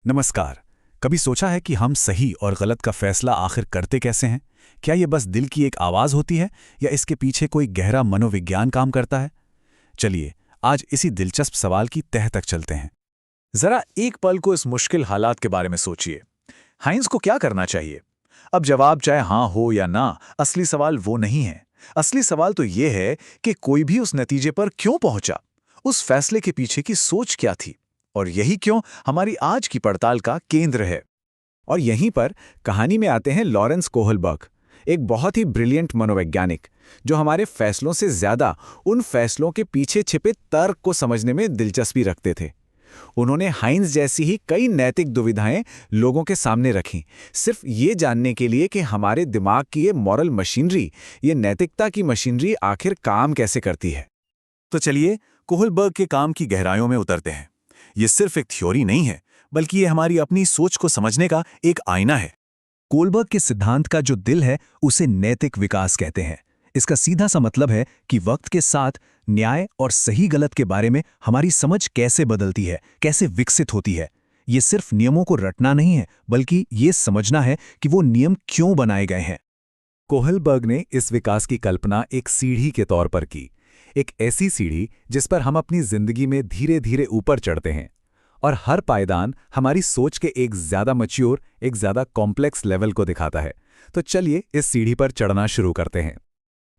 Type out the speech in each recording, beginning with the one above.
नमस्कार। कभी सोचा है कि हम सही और गलत का फैसला आखिर करते कैसे हैं? क्या ये बस दिल की एक आवाज़ होती है या इसके पीछे कोई गहरा मनोविज्ञान काम करता है? चलिए, आज इसी दिलचस्प सवाल की तह तक चलते हैं। जरा एक पल को इस मुश्किल हालात के बारे में सोचिए। हाइंस को क्या करना चाहिए? अब जवाब चाहे हाँ हो या ना, असली सवाल वो नहीं है। असली सवाल तो ये है कि कोई भी उस नतीजे पर क्यों पहुंचा, उस फैसले के पीछे की सोच क्या थी, और यही क्यों हमारी आज की पड़ताल का केंद्र है। और यहीं पर कहानी में आते हैं लॉरेंस कोहलबर्ग, एक बहुत ही ब्रिलियंट मनोवैज्ञानिक जो हमारे फैसलों से ज्यादा उन फैसलों के पीछे छिपे तर्क को समझने में दिलचस्पी रखते थे। उन्होंने हाइंस जैसी ही कई नैतिक दुविधाएं लोगों के सामने रखीं, सिर्फ ये जानने के लिए कि हमारे दिमाग की ये मॉरल मशीनरी, ये नैतिकता की मशीनरी आखिर काम कैसे करती है। तो चलिए, कोहलबर्ग के काम की गहराइयों में उतरते हैं। ये सिर्फ एक थ्योरी नहीं है, बल्कि ये हमारी अपनी सोच को समझने का एक आईना है। कोहलबर्ग के सिद्धांत का जो दिल है, उसे नैतिक विकास कहते हैं। इसका सीधा सा मतलब है कि वक्त के साथ न्याय और सही गलत के बारे में हमारी समझ कैसे बदलती है, कैसे विकसित होती है। ये सिर्फ नियमों को रटना नहीं है, बल्कि ये समझना है कि वो नियम क्यों बनाए गए हैं। कोहलबर्ग ने इस विकास की कल्पना एक सीढ़ी के तौर पर की, एक ऐसी सीढ़ी जिस पर हम अपनी जिंदगी में धीरे धीरे ऊपर चढ़ते हैं, और हर पायदान हमारी सोच के एक ज्यादा मैच्योर, एक ज्यादा कॉम्प्लेक्स लेवल को दिखाता है। तो चलिए इस सीढ़ी पर चढ़ना शुरू करते हैं।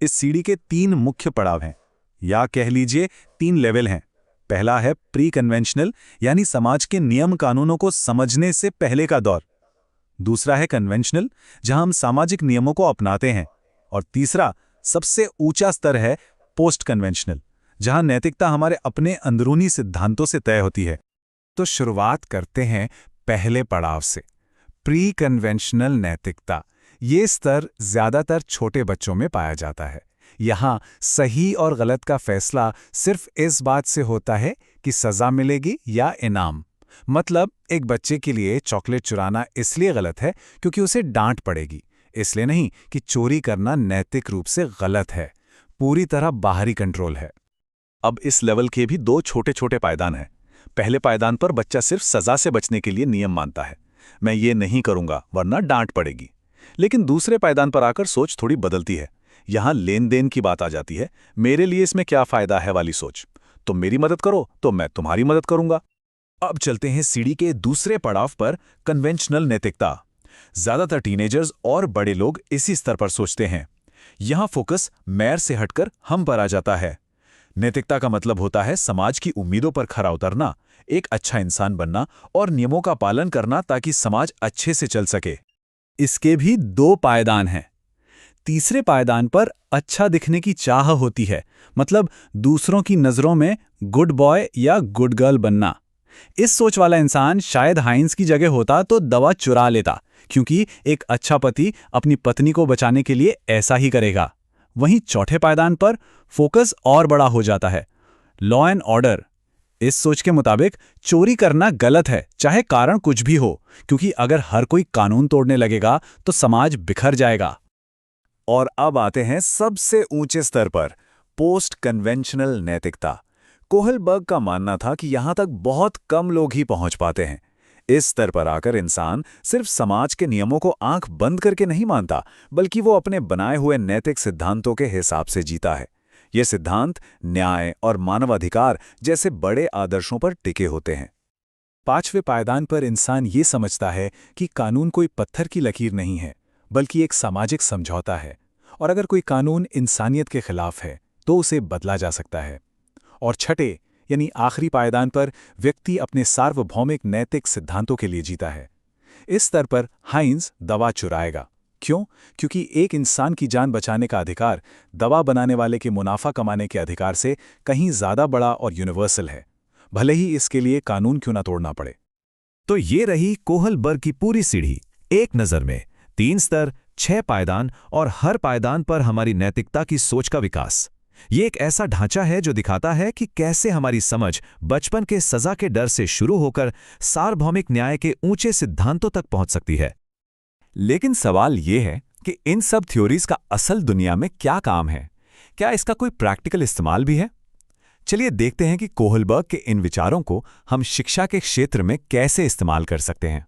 इस सीढ़ी के 3 मुख्य पड़ाव हैं, या कह लीजिए 3 लेवल हैं। पहला है प्री कन्वेंशनल, यानी समाज के नियम कानूनों को समझने से पहले का दौर। दूसरा है कन्वेंशनल, जहां हम सामाजिक नियमों को अपनाते हैं। और तीसरा, सबसे ऊंचा स्तर है पोस्ट कन्वेंशनल, जहां नैतिकता हमारे अपने अंदरूनी सिद्धांतों से तय होती है। तो शुरुआत करते हैं पहले पड़ाव से, प्री कन्वेंशनल नैतिकता। ये स्तर ज्यादातर छोटे बच्चों में पाया जाता है। यहाँ सही और गलत का फैसला सिर्फ इस बात से होता है कि सजा मिलेगी या इनाम। मतलब एक बच्चे के लिए चॉकलेट चुराना इसलिए गलत है क्योंकि उसे डांट पड़ेगी, इसलिए नहीं कि चोरी करना नैतिक रूप से गलत है। पूरी तरह बाहरी कंट्रोल है। अब इस लेवल के भी 2 छोटे-छोटे पायदान हैं। पहले पायदान पर बच्चा सिर्फ सजा से बचने के लिए नियम मानता है, मैं ये नहीं करूंगा वरना डांट पड़ेगी। लेकिन दूसरे पायदान पर आकर सोच थोड़ी बदलती है। यहां लेन देन की बात आ जाती है। मेरे लिए इसमें क्या फायदा है वाली सोच। तुम मेरी मदद करो तो मैं तुम्हारी मदद करूंगा। अब चलते हैं सीढ़ी के दूसरे पड़ाव पर, कन्वेंशनल नैतिकता। ज्यादातर टीनेजर्स और बड़े लोग इसी स्तर पर सोचते हैं। यहां फोकस मैं से हटकर हम पर आ जाता है। नैतिकता का मतलब होता है समाज की उम्मीदों पर खरा उतरना, एक अच्छा इंसान बनना और नियमों का पालन करना ताकि समाज अच्छे से चल सके। इसके भी 2 पायदान हैं। तीसरे पायदान पर अच्छा दिखने की चाह होती है, मतलब दूसरों की नज़रों में गुड बॉय या गुड गर्ल बनना। इस सोच वाला इंसान शायद हाइंस की जगह होता तो दवा चुरा लेता, क्योंकि एक अच्छा पति अपनी पत्नी को बचाने के लिए ऐसा ही करेगा। वहीं चौथे पायदान पर फोकस और बड़ा हो जाता है, लॉ एंड ऑर्डर। इस सोच के मुताबिक चोरी करना गलत है, चाहे कारण कुछ भी हो, क्योंकि अगर हर कोई कानून तोड़ने लगेगा तो समाज बिखर जाएगा। और अब आते हैं सबसे ऊंचे स्तर पर, पोस्ट कन्वेंशनल नैतिकता। कोहलबर्ग का मानना था कि यहां तक बहुत कम लोग ही पहुंच पाते हैं। इस स्तर पर आकर इंसान सिर्फ समाज के नियमों को आंख बंद करके नहीं मानता, बल्कि वो अपने बनाए हुए नैतिक सिद्धांतों के हिसाब से जीता है। ये सिद्धांत न्याय और मानवाधिकार जैसे बड़े आदर्शों पर टिके होते हैं। पांचवें पायदान पर इंसान ये समझता है कि कानून कोई पत्थर की लकीर नहीं है, बल्कि एक सामाजिक समझौता है, और अगर कोई कानून इंसानियत के खिलाफ है तो उसे बदला जा सकता है। और छठे यानी आखिरी पायदान पर व्यक्ति अपने सार्वभौमिक नैतिक सिद्धांतों के लिए जीता है। इस स्तर पर हाइंस दवा चुराएगा। क्यों? क्योंकि एक इंसान की जान बचाने का अधिकार दवा बनाने वाले के मुनाफा कमाने के अधिकार से कहीं ज्यादा बड़ा और यूनिवर्सल है, भले ही इसके लिए कानून क्यों ना तोड़ना पड़े। तो ये रही कोहलबर्ग की पूरी सीढ़ी, एक नज़र में 3 स्तर, 6 पायदान और हर पायदान पर हमारी नैतिकता की सोच का विकास। ये एक ऐसा ढांचा है जो दिखाता है कि कैसे हमारी समझ बचपन के सजा के डर से शुरू होकर सार्वभौमिक न्याय के ऊंचे सिद्धांतों तक पहुंच सकती है। लेकिन सवाल ये है कि इन सब थ्योरीज का असल दुनिया में क्या काम है? क्या इसका कोई प्रैक्टिकल इस्तेमाल भी है? चलिए देखते हैं कि कोहलबर्ग के इन विचारों को हम शिक्षा के क्षेत्र में कैसे इस्तेमाल कर सकते हैं।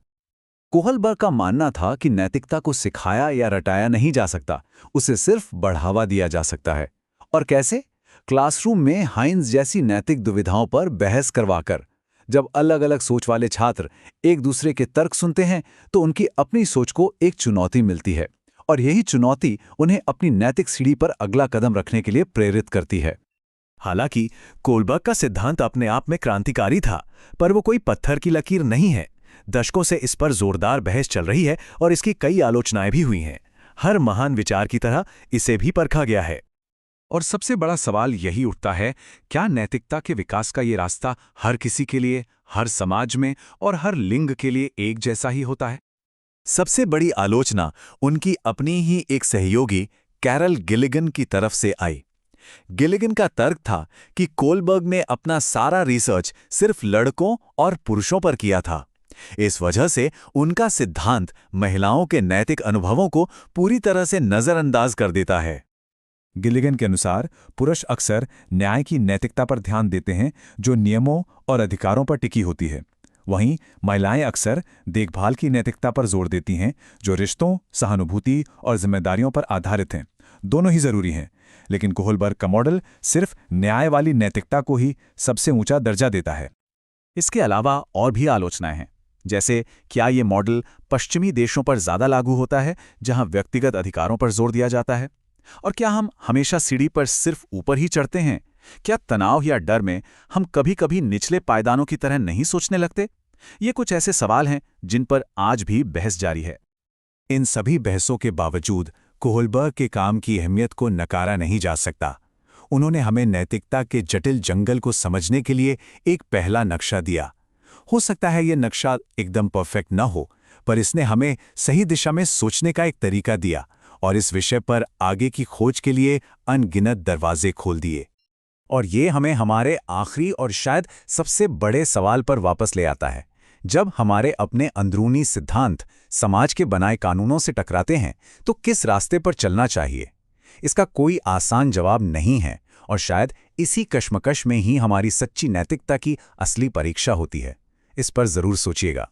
कोहलबर्ग का मानना था कि नैतिकता को सिखाया या रटाया नहीं जा सकता, उसे सिर्फ बढ़ावा दिया जा सकता है। और कैसे? क्लासरूम में हाइंस जैसी नैतिक दुविधाओं पर बहस करवाकर। जब अलग अलग सोच वाले छात्र एक दूसरे के तर्क सुनते हैं तो उनकी अपनी सोच को एक चुनौती मिलती है, और यही चुनौती उन्हें अपनी नैतिक सीढ़ी पर अगला कदम रखने के लिए प्रेरित करती है। हालांकि कोहलबर्ग का सिद्धांत अपने आप में क्रांतिकारी था, पर वो कोई पत्थर की लकीर नहीं है। दशकों से इस पर जोरदार बहस चल रही है और इसकी कई आलोचनाएं भी हुई हैं। हर महान विचार की तरह इसे भी परखा गया है। और सबसे बड़ा सवाल यही उठता है, क्या नैतिकता के विकास का ये रास्ता हर किसी के लिए, हर समाज में और हर लिंग के लिए एक जैसा ही होता है? सबसे बड़ी आलोचना उनकी अपनी ही एक सहयोगी कैरल गिलिगन की तरफ से आई। गिलिगन का तर्क था कि कोहलबर्ग ने अपना सारा रिसर्च सिर्फ लड़कों और पुरुषों पर किया था। इस वजह से उनका सिद्धांत महिलाओं के नैतिक अनुभवों को पूरी तरह से नजरअंदाज कर देता है। गिलिगन के अनुसार पुरुष अक्सर न्याय की नैतिकता पर ध्यान देते हैं जो नियमों और अधिकारों पर टिकी होती है। वहीं महिलाएं अक्सर देखभाल की नैतिकता पर जोर देती हैं जो रिश्तों, सहानुभूति और जिम्मेदारियों पर आधारित हैं। दोनों ही जरूरी हैं, लेकिन कोहलबर्ग का मॉडल सिर्फ न्याय वाली नैतिकता को ही सबसे ऊंचा दर्जा देता है। इसके अलावा और भी आलोचनाएं हैं, जैसे क्या ये मॉडल पश्चिमी देशों पर ज्यादा लागू होता है जहां व्यक्तिगत अधिकारों पर जोर दिया जाता है? और क्या हम हमेशा सीढ़ी पर सिर्फ ऊपर ही चढ़ते हैं? क्या तनाव या डर में हम कभी-कभी निचले पायदानों की तरह नहीं सोचने लगते? ये कुछ ऐसे सवाल हैं जिन पर आज भी बहस जारी है। इन सभी बहसों के बावजूद कोहलबर्ग के काम की अहमियत को नकारा नहीं जा सकता। उन्होंने हमें नैतिकता के जटिल जंगल को समझने के लिए एक पहला नक्शा दिया। हो सकता है ये नक्शा एकदम परफेक्ट न हो, पर इसने हमें सही दिशा में सोचने का एक तरीका दिया और इस विषय पर आगे की खोज के लिए अनगिनत दरवाजे खोल दिए। और ये हमें हमारे आखिरी और शायद सबसे बड़े सवाल पर वापस ले आता है। जब हमारे अपने अंदरूनी सिद्धांत समाज के बनाए कानूनों से टकराते हैं तो किस रास्ते पर चलना चाहिए? इसका कोई आसान जवाब नहीं है, और शायद इसी कश्मकश में ही हमारी सच्ची नैतिकता की असली परीक्षा होती है। इस पर जरूर सोचिएगा।